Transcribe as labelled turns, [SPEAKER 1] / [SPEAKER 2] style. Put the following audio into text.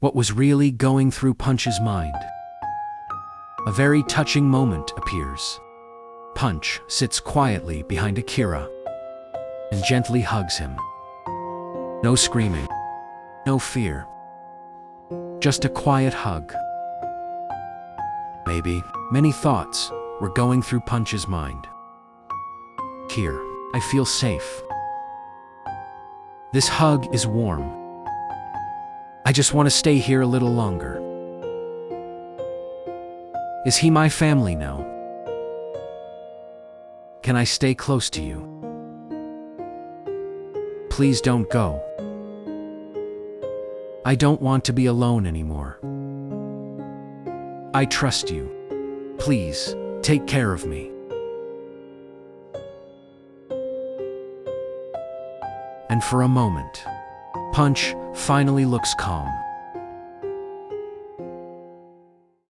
[SPEAKER 1] what was really going through Punch's mind. A very touching moment appears. Punch sits quietly behind Akira and gently hugs him. No screaming, no fear, just a quiet hug. Maybe many thoughts were going through Punch's mind. Here, I feel safe. This hug is warm. I just want to stay here a little longer. Is he my family now? Can I stay close to you? Please don't go. I don't want to be alone anymore. I trust you. Please, take care of me. And for a moment, Punch finally looks calm.